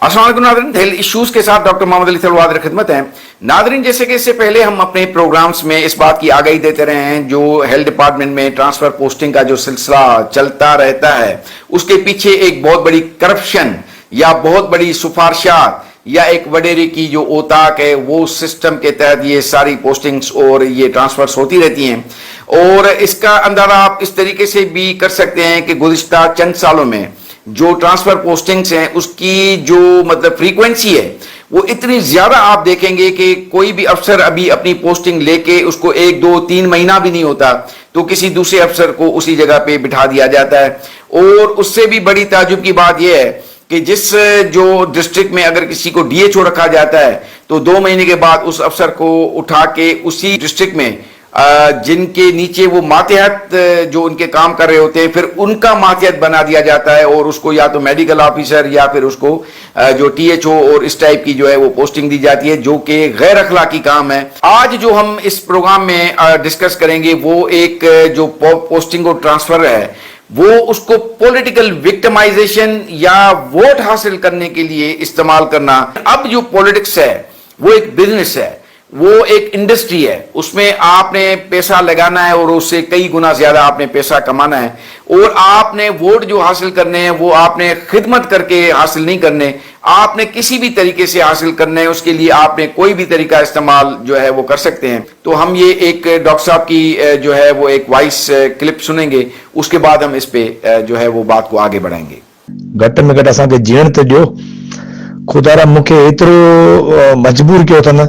अस्सलाम वालेकुम Nadreen, health issues के साथ डॉक्टर मोहम्मद अली तलवादर खिदमत हैं। नादरीन, जैसे कि इससे पहले हम अपने प्रोग्राम्स में इस बात की आगाही देते रहे हैं, जो हेल्थ डिपार्टमेंट में ट्रांसफर पोस्टिंग का जो सिलसिला चलता रहता है, उसके पीछे एक बहुत बड़ी करप्शन या बहुत बड़ी सिफारिशात या एक वडेरे की जो औताक है, वो सिस्टम के तहत ये सारी पोस्टिंग्स और ये ट्रांसफर्स होती रहती हैं। और इसका अंदाजा आप इस तरीके से भी कर सकते हैं कि गुज़िश्ता चंद सालों में जो ट्रांसफर पोस्टिंग्स हैं, उसकी जो मतलब फ्रीक्वेंसी है, वो इतनी ज्यादा आप देखेंगे कि कोई भी अफसर अभी अपनी पोस्टिंग लेके उसको 1, 2, 3 महीना भी नहीं होता तो किसी दूसरे अफसर को उसी जगह पे बिठा दिया जाता है। और उससे भी बड़ी ताज्जुब की बात यह है कि जिस जो डिस्ट्रिक्ट में अगर किसी को डीएचओ रखा जाता है तो 2 महीने के बाद उस अफसर को उठा के उसी डिस्ट्रिक्ट में जिनके नीचे वो मातहत जो उनके काम कर रहे होते हैं, फिर उनका मातहत बना दिया जाता है और उसको या तो मेडिकल ऑफिसर या फिर उसको जो टीएचओ और इस टाइप की जो है वो पोस्टिंग दी जाती है, जो कि गैर अखलाकी काम है। आज जो हम इस प्रोग्राम में डिस्कस करेंगे वो एक जो पोस्टिंग और ट्रांसफर है, वो उसको पॉलिटिकल विक्टिमाइजेशन या वोट हासिल करने के लिए इस्तेमाल करना। अब जो पॉलिटिक्स है वो एक बिजनेस है, वो एक इंडस्ट्री है, उसमें आपने पैसा लगाना है और उससे कई गुना ज्यादा आपने पैसा कमाना है। और आपने वोट जो हासिल करने हैं वो आपने खिदमत करके हासिल नहीं करने, आपने किसी भी तरीके से हासिल करने हैं। उसके लिए आपने कोई भी तरीका इस्तेमाल जो है वो कर सकते हैं। तो हम ये एक डॉक्टर साहब की जो है वो एक वॉइस क्लिप सुनेंगे, उसके बाद हम इस पे जो है वो बात को आगे बढ़ाएंगे। घट में घट असांखे जीअण त ॾियो, खुदारा मूंखे एतिरो मजबूर कयो अथनि,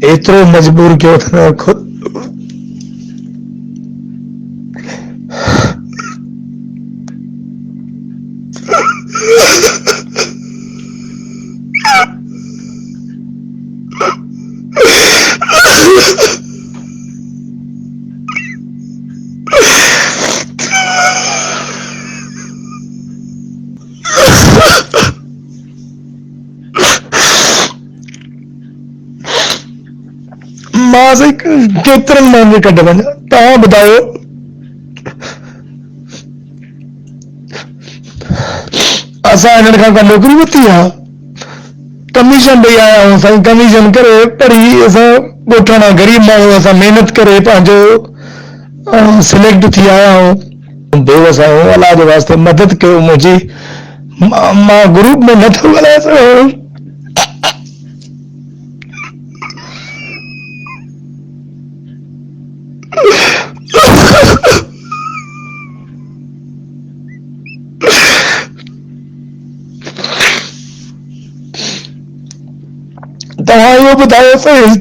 एतिरो मजबूर कयो अथनि खुद मां से केतिरनि माण्हुनि खे कढ वञा। तव्हां ॿुधायो, असां हिननि खां का नौकरी वरिती आहे? कमीशन ॾेई आया आहियूं साईं, कमीशन करे पढ़ी असां ॻोठाणा गरीब माण्हू, असां महिनत करे पंहिंजो सिलेक्ट थी आया आहियूं। बेवस आहियूं, अलाह जे वास्ते मदद कयो मुंहिंजी। मां ग्रुप में नथो ॻाल्हाए सघां। तव्हां इहो ॿुधायो साईं,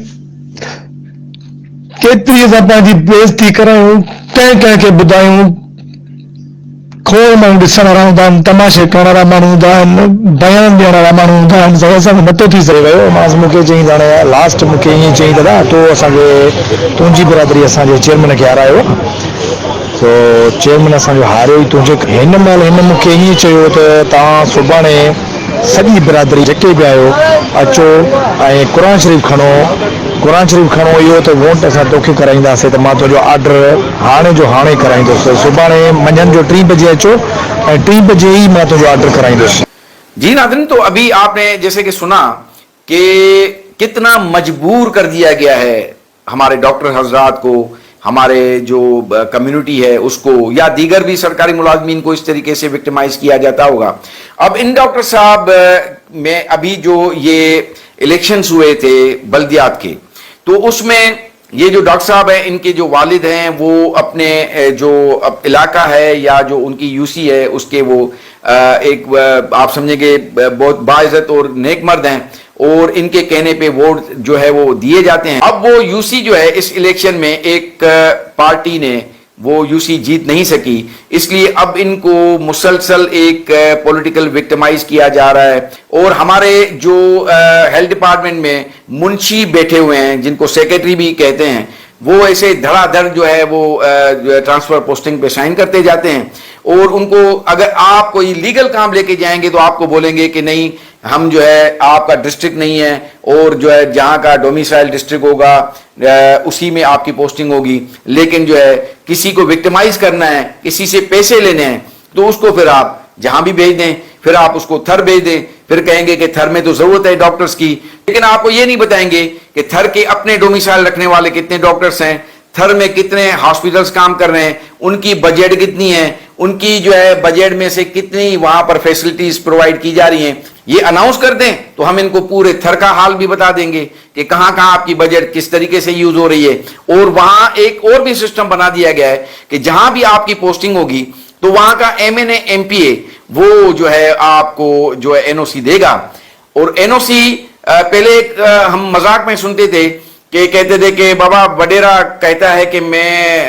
केतिरी असां पंहिंजी बेइज़ती करायूं, कंहिं कंहिंखे ॿुधायूं। खोड़ माण्हू ॾिसण वारा हूंदा आहिनि, तमाशे करण वारा माण्हू हूंदा आहिनि, बयान ॾियण वारा माण्हू हूंदा आहिनि। साईं असांखे नथो थी सघे वियो। मां मूंखे चई हाणे लास्ट मूंखे ईअं चई दादा, तो असांखे तुंहिंजी बिरादरी असांजे चेयरमैन खे हारायो, तो चेयरमैन असांजो हारियो ई तुंहिंजे। हिन महिल हिन मूंखे ईअं चयो त तव्हां सुभाणे सॼी बिरादरी जेके बि आहियो अचो ऐं क़ुर शरीफ़ खणो, क़ुर शरीफ़ खणो, इहो त वोट असां तोखे कराईंदासीं, त मां तुंहिंजो ऑर्डर हाणे जो हाणे कराईंदुसि। सुभाणे मंझंदि जो 3 बजे अचो ऐं 3 बजे ई मां तुंहिंजो ऑर्डर कराईंदुसि। जी नाज़रीन, तो अभी आपने जैसे कि सुना कि कितना मजबूर कर दिया गया है हमारे डॉक्टर हजरात को, हमारे जो कम्युनिटी है उसको, या दीगर भी सरकारी मुलाजमीन को इस तरीके से विक्टिमाइज किया जाता होगा। अब इन डॉक्टर साहब में अभी जो ये इलेक्शंस हुए थे बल्दियात के, तो उसमें ये जो डॉक्टर साहब हैं, इनके जो वालिद हैं, वो अपने जो इलाका है या जो उनकी यूसी है उसके वो एक आप समझेंगे बहुत बाइज्जत और नेक मर्द हैं, और इनके कहने पे वोट जो है वो दिए जाते हैं। अब वो यूसी जो है इस इलेक्शन में एक पार्टी ने वो यूसी जीत नहीं सकी, इसलिए अब इनको मुसलसल एक पॉलिटिकल विक्टिमाइज किया जा रहा है। और हमारे जो हेल्थ डिपार्टमेंट में मुंशी बैठे हुए हैं, जिनको सेक्रेटरी भी कहते हैं, वो ऐसे धड़ाधड़ जो है वो ट्रांसफर पोस्टिंग पे साइन करते जाते हैं। और उनको अगर आप कोई लीगल काम लेके जाएंगे तो आपको बोलेंगे कि नहीं, हम जो है आपका डिस्ट्रिक्ट नहीं है, और जो है जहाँ का डोमिसाइल डिस्ट्रिक्ट होगा उसी में आपकी पोस्टिंग होगी। लेकिन जो है किसी को विक्टिमाइज करना है, किसी से पैसे लेने हैं, तो उसको फिर आप जहां भी भेज दें, फिर आप उसको थर भेज दें, پھر کہیں گے کہ تھر میں تو ضرورت ہے ڈاکٹرز کی، لیکن آپ کو یہ نہیں بتائیں گے کہ تھر کے اپنے ڈومیسائل رکھنے والے کتنے ڈاکٹرز ہیں، تھر میں کتنے ہاسپٹلز کام کر رہے ہیں، ان کی بجٹ کتنی ہے، ان کی جو ہے بجٹ میں سے کتنی وہاں پر فیسلٹیز پرووائڈ کی جا رہی ہیں، یہ اناؤنس کر دیں تو ہم ان کو پورے تھر کا حال بھی بتا دیں گے کہ کہاں کہاں آپ کی بجٹ کس طریقے سے یوز ہو رہی ہے۔ اور وہاں ایک اور بھی سسٹم بنا دیا گیا ہے کہ جہاں بھی آپ کی پوسٹنگ ہوگی تو وہاں کا M N A M P A وہ جو ہے آپ کو جو ہے این او سی دے گا۔ اور این او سی پہلے ہم مذاق میں سنتے تھے کہ کہتے تھے کہ بابا وڈیرا کہتا ہے کہ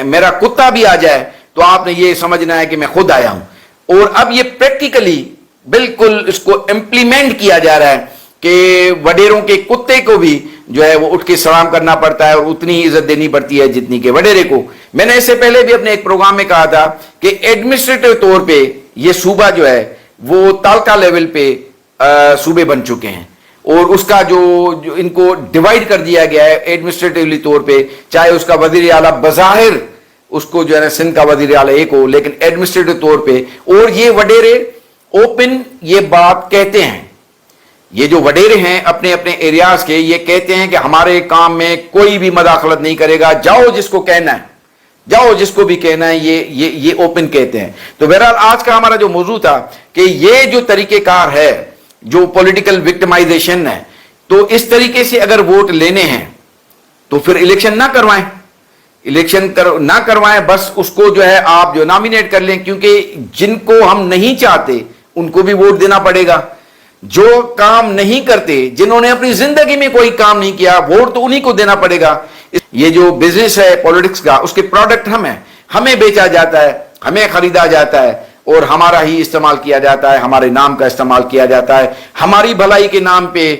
میرا کتا بھی آ جائے تو آپ نے یہ سمجھنا ہے کہ میں خود آیا ہوں، اور اب یہ پریکٹیکلی بالکل اس کو امپلیمنٹ کیا جا رہا ہے کہ وڈیروں کے کتے کو بھی جو ہے وہ اٹھ کے سلام کرنا پڑتا ہے اور اتنی ہی عزت دینی پڑتی ہے جتنی کہ وڈیرے کو۔ میں نے اس سے پہلے بھی اپنے ایک پروگرام میں کہا تھا کہ ایڈمنسٹریٹو طور پہ یہ صوبہ جو ہے وہ تعلقہ لیول پہ صوبے بن چکے ہیں، اور اس کا جو ان کو ڈیوائیڈ کر دیا گیا ہے ایڈمنسٹریٹولی طور پہ، چاہے اس کا وزیر اعلیٰ بظاہر اس کو جو ہے نا سندھ کا وزیر اعلیٰ ایک ہو، لیکن ایڈمنسٹریٹو طور پہ، اور یہ وڈیرے اوپن یہ بات کہتے ہیں، یہ جو وڈیرے ہیں اپنے اپنے ایریاز کے، یہ کہتے ہیں کہ ہمارے کام میں کوئی بھی مداخلت نہیں کرے گا، جاؤ جس کو کہنا ہے، جاؤ جس کو بھی کہنا ہے، یہ اوپن کہتے ہیں۔ تو بہرحال آج کا ہمارا جو موضوع تھا کہ یہ جو طریقہ کار ہے جو پولیٹیکل وکٹمائزیشن ہے، تو اس طریقے سے اگر ووٹ لینے ہیں تو پھر الیکشن نہ کروائیں، الیکشن نہ کروائیں، بس اس کو جو ہے آپ جو نامینیٹ کر لیں، کیونکہ جن کو ہم نہیں چاہتے ان کو بھی ووٹ دینا پڑے گا۔ جو کام نہیں کرتے، جنہوں نے اپنی زندگی میں کوئی کام نہیں کیا، ووٹ تو انہی کو دینا پڑے گا۔ یہ جو بزنس ہے پولیٹکس کا، اس کے پروڈکٹ ہمیں بیچا جاتا ہے، ہمیں خریدا جاتا ہے، اور ہمارا ہی استعمال کیا جاتا ہے، ہمارے نام کا استعمال کیا جاتا ہے، ہماری بھلائی کے نام پہ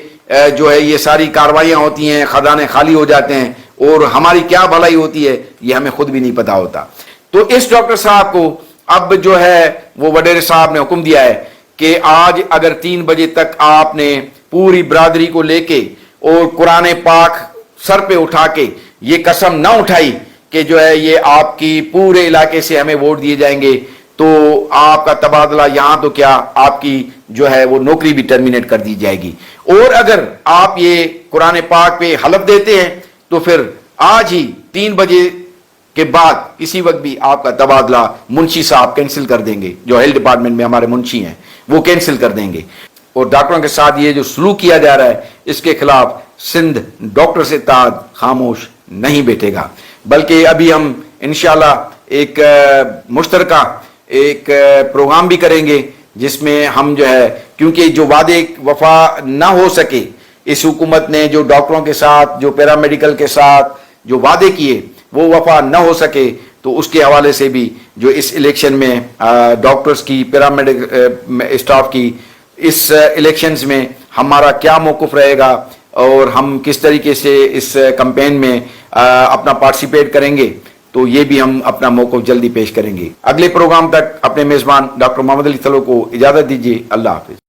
جو ہے یہ ساری کاروائیاں ہوتی ہیں، خزانے خالی ہو جاتے ہیں، اور ہماری کیا بھلائی ہوتی ہے یہ ہمیں خود بھی نہیں پتا ہوتا۔ تو اس ڈاکٹر صاحب کو اب جو ہے وہ وڈیرے صاحب نے حکم دیا ہے کہ آج اگر 3 بجے تک آپ نے پوری برادری کو لے کے اور قرآن پاک سر پہ اٹھا کے یہ قسم نہ اٹھائی کہ جو ہے یہ آپ کی پورے علاقے سے ہمیں ووٹ دیے جائیں گے، تو آپ کا تبادلہ یہاں تو کیا، آپ کی جو ہے وہ نوکری بھی ٹرمینیٹ کر دی جائے گی۔ اور اگر آپ یہ قرآن پاک پہ حلف دیتے ہیں تو پھر آج ہی 3 بجے کے بعد کسی وقت بھی آپ کا تبادلہ منشی صاحب کینسل کر دیں گے، جو ہیلتھ ڈپارٹمنٹ میں ہمارے منشی ہیں وہ کینسل کر دیں گے۔ اور ڈاکٹروں کے ساتھ یہ جو سلوک کیا جا رہا ہے اس کے خلاف سندھ ڈاکٹرز اتحاد خاموش نہیں بیٹھے گا، بلکہ ابھی ہم انشاءاللہ ایک مشترکہ ایک پروگرام بھی کریں گے جس میں ہم جو ہے، کیونکہ جو وعدے وفا نہ ہو سکے اس حکومت نے، جو ڈاکٹروں کے ساتھ، جو پیرامیڈیکل کے ساتھ جو وعدے کیے وہ وفا نہ ہو سکے، تو اس کے حوالے سے بھی جو اس الیکشن میں ڈاکٹرز کی، پیرامیڈیکل اسٹاف کی اس الیکشنز میں ہمارا کیا موقف رہے گا، اور ہم کس طریقے سے اس کمپین میں اپنا پارٹیسپیٹ کریں گے، تو یہ بھی ہم اپنا موقف جلدی پیش کریں گے۔ اگلے پروگرام تک اپنے میزبان ڈاکٹر محمد علی تھلو کو اجازت دیجیے۔ اللہ حافظ۔